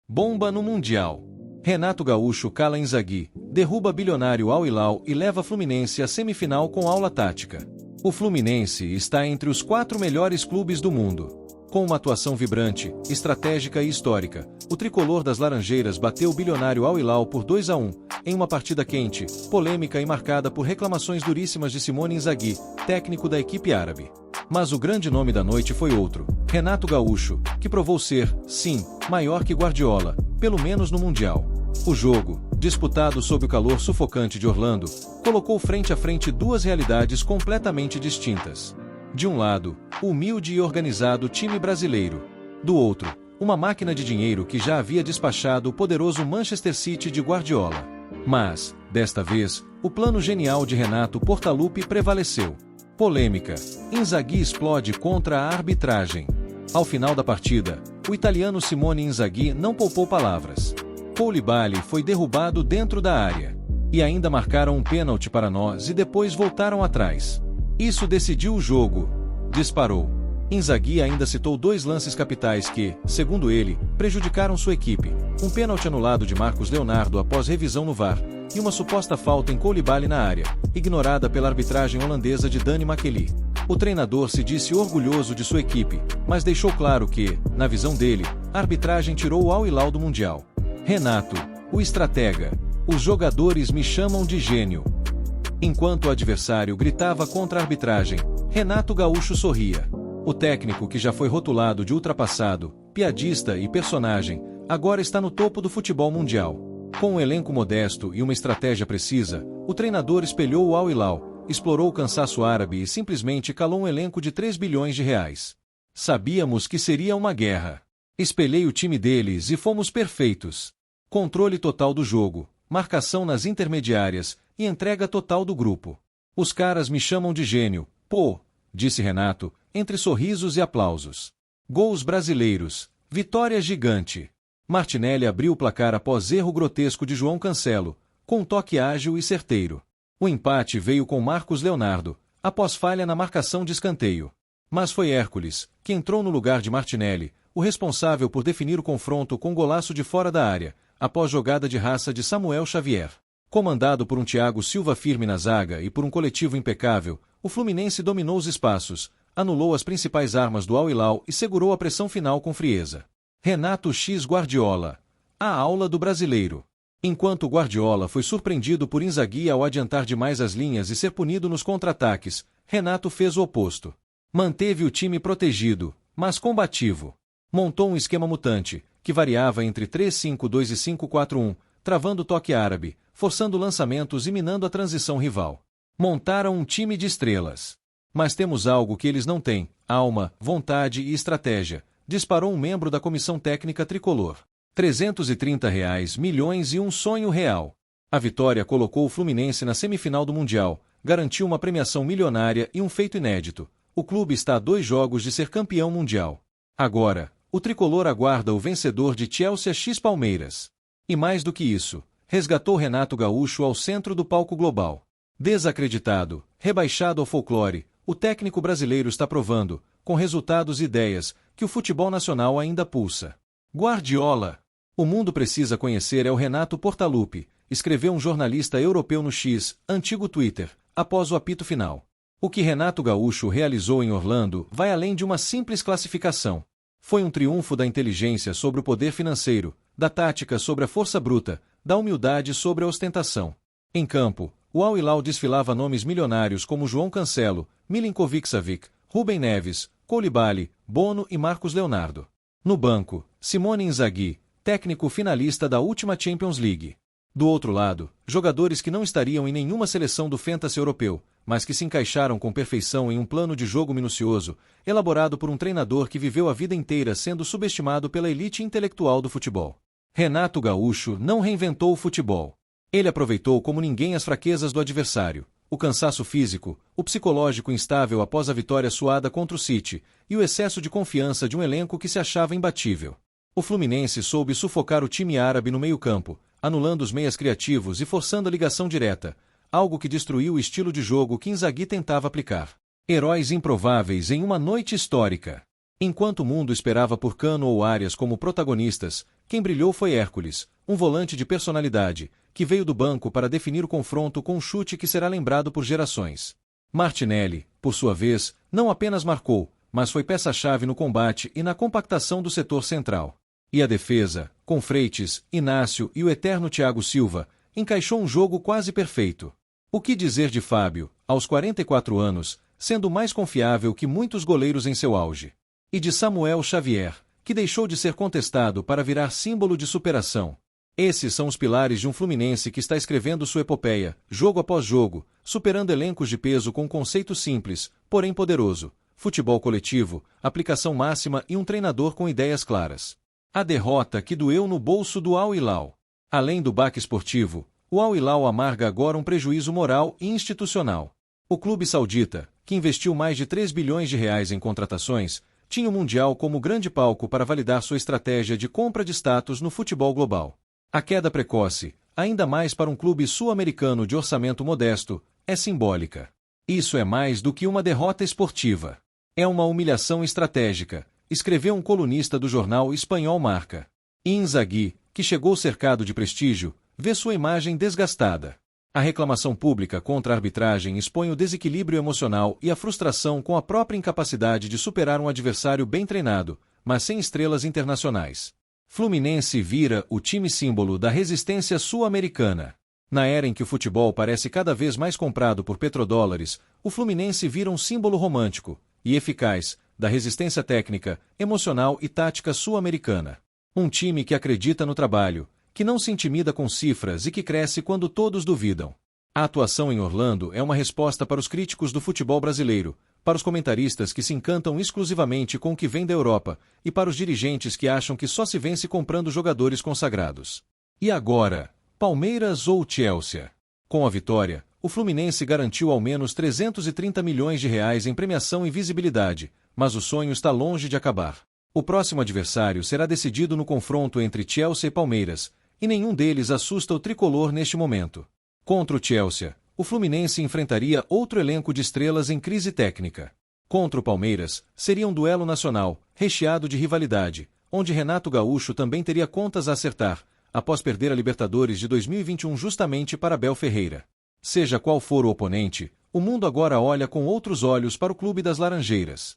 Bomba no Mundial. Renato Gaúcho cala Inzaghi, derruba bilionário Al Hilal e leva Fluminense à semifinal com aula tática. O Fluminense está entre os 4 melhores clubes do mundo. Com uma atuação vibrante, estratégica e histórica, o tricolor das Laranjeiras bateu o bilionário Al Hilal por 2-1, em uma partida quente, polêmica e marcada por reclamações duríssimas de Simone Inzaghi, técnico da equipe árabe. Mas o grande nome da noite foi outro, Renato Gaúcho, que provou ser, sim, maior que Guardiola, pelo menos no Mundial. O jogo, disputado sob o calor sufocante de Orlando, colocou frente a frente duas realidades completamente distintas. De um lado, o humilde e organizado time brasileiro. Do outro, uma máquina de dinheiro que já havia despachado o poderoso Manchester City de Guardiola. Mas, desta vez, o plano genial de Renato Portaluppi prevaleceu. Polêmica. Inzaghi explode contra a arbitragem. Ao final da partida, o italiano Simone Inzaghi não poupou palavras. Koulibaly foi derrubado dentro da área. E ainda marcaram um pênalti para nós e depois voltaram atrás. Isso decidiu o jogo. Disparou. Inzaghi ainda citou 2 lances capitais que, segundo ele, prejudicaram sua equipe. Um pênalti anulado de Marcos Leonardo após revisão no VAR, e uma suposta falta em Koulibaly na área, ignorada pela arbitragem holandesa de Danny Makely. O treinador se disse orgulhoso de sua equipe, mas deixou claro que, na visão dele, a arbitragem tirou o Al Hilal do Mundial. Renato, o estratega. Os jogadores me chamam de gênio. Enquanto o adversário gritava contra a arbitragem, Renato Gaúcho sorria. O técnico que já foi rotulado de ultrapassado, piadista e personagem, agora está no topo do futebol mundial. Com um elenco modesto e uma estratégia precisa, o treinador espelhou o Al Hilal, explorou o cansaço árabe e simplesmente calou um elenco de 3 bilhões de reais. Sabíamos que seria uma guerra. Espelhei o time deles e fomos perfeitos. Controle total do jogo, marcação nas intermediárias e entrega total do grupo. Os caras me chamam de gênio, pô, disse Renato, entre sorrisos e aplausos. Gols brasileiros, vitória gigante. Martinelli abriu o placar após erro grotesco de João Cancelo, com um toque ágil e certeiro. O empate veio com Marcos Leonardo, após falha na marcação de escanteio. Mas foi Hércules, que entrou no lugar de Martinelli, o responsável por definir o confronto com golaço de fora da área, após jogada de raça de Samuel Xavier. Comandado por um Thiago Silva firme na zaga e por um coletivo impecável, o Fluminense dominou os espaços, anulou as principais armas do Al Hilal e segurou a pressão final com frieza. Renato X Guardiola. A aula do brasileiro. Enquanto Guardiola foi surpreendido por Inzaghi ao adiantar demais as linhas e ser punido nos contra-ataques, Renato fez o oposto. Manteve o time protegido, mas combativo. Montou um esquema mutante, que variava entre 3-5-2 e 5-4-1, travando o toque árabe, forçando lançamentos e minando a transição rival. Montaram um time de estrelas. Mas temos algo que eles não têm: alma, vontade e estratégia, disparou um membro da comissão técnica tricolor. R$ 330 milhões e um sonho real. A vitória colocou o Fluminense na semifinal do Mundial, garantiu uma premiação milionária e um feito inédito. O clube está a 2 jogos de ser campeão mundial. Agora, o tricolor aguarda o vencedor de Chelsea x Palmeiras. E mais do que isso, resgatou Renato Gaúcho ao centro do palco global. Desacreditado, rebaixado ao folclore, o técnico brasileiro está provando, com resultados e ideias, que o futebol nacional ainda pulsa. Guardiola. O mundo precisa conhecer o Renato Portaluppi, escreveu um jornalista europeu no X, antigo Twitter, após o apito final. O que Renato Gaúcho realizou em Orlando vai além de uma simples classificação. Foi um triunfo da inteligência sobre o poder financeiro, da tática sobre a força bruta, da humildade sobre a ostentação. Em campo, o Al Hilal desfilava nomes milionários como João Cancelo, Milinkovic-Savic, Rubem Neves, Koulibaly, Bono e Marcos Leonardo. No banco, Simone Inzaghi, técnico finalista da última Champions League. Do outro lado, jogadores que não estariam em nenhuma seleção do fantasy europeu, mas que se encaixaram com perfeição em um plano de jogo minucioso, elaborado por um treinador que viveu a vida inteira sendo subestimado pela elite intelectual do futebol. Renato Gaúcho não reinventou o futebol. Ele aproveitou como ninguém as fraquezas do adversário, o cansaço físico, o psicológico instável após a vitória suada contra o City, e o excesso de confiança de um elenco que se achava imbatível. O Fluminense soube sufocar o time árabe no meio-campo, anulando os meias criativos e forçando a ligação direta, algo que destruiu o estilo de jogo que Inzaghi tentava aplicar. Heróis improváveis em uma noite histórica. Enquanto o mundo esperava por Cano ou Arias como protagonistas, quem brilhou foi Hércules, um volante de personalidade, que veio do banco para definir o confronto com um chute que será lembrado por gerações. Martinelli, por sua vez, não apenas marcou, mas foi peça-chave no combate e na compactação do setor central. E a defesa, com Freitas, Inácio e o eterno Thiago Silva, encaixou um jogo quase perfeito. O que dizer de Fábio, aos 44 anos, sendo mais confiável que muitos goleiros em seu auge? E de Samuel Xavier, que deixou de ser contestado para virar símbolo de superação. Esses são os pilares de um Fluminense que está escrevendo sua epopeia, jogo após jogo, superando elencos de peso com um conceito simples, porém poderoso: futebol coletivo, aplicação máxima e um treinador com ideias claras. A derrota que doeu no bolso do Al Hilal. Além do baque esportivo, o Al Hilal amarga agora um prejuízo moral e institucional. O clube saudita, que investiu mais de 3 bilhões de reais em contratações, tinha o Mundial como grande palco para validar sua estratégia de compra de status no futebol global. A queda precoce, ainda mais para um clube sul-americano de orçamento modesto, é simbólica. Isso é mais do que uma derrota esportiva. É uma humilhação estratégica, escreveu um colunista do jornal espanhol Marca. Inzaghi, que chegou cercado de prestígio, vê sua imagem desgastada. A reclamação pública contra a arbitragem expõe o desequilíbrio emocional e a frustração com a própria incapacidade de superar um adversário bem treinado, mas sem estrelas internacionais. Fluminense vira o time símbolo da resistência sul-americana. Na era em que o futebol parece cada vez mais comprado por petrodólares, o Fluminense vira um símbolo romântico e eficaz da resistência técnica, emocional e tática sul-americana. Um time que acredita no trabalho, que não se intimida com cifras e que cresce quando todos duvidam. A atuação em Orlando é uma resposta para os críticos do futebol brasileiro, para os comentaristas que se encantam exclusivamente com o que vem da Europa e para os dirigentes que acham que só se vence comprando jogadores consagrados. E agora, Palmeiras ou Chelsea? Com a vitória, o Fluminense garantiu ao menos 330 milhões de reais em premiação e visibilidade, mas o sonho está longe de acabar. O próximo adversário será decidido no confronto entre Chelsea e Palmeiras, e nenhum deles assusta o tricolor neste momento. Contra o Chelsea, o Fluminense enfrentaria outro elenco de estrelas em crise técnica. Contra o Palmeiras, seria um duelo nacional, recheado de rivalidade, onde Renato Gaúcho também teria contas a acertar, após perder a Libertadores de 2021 justamente para Abel Ferreira. Seja qual for o oponente, o mundo agora olha com outros olhos para o Clube das Laranjeiras.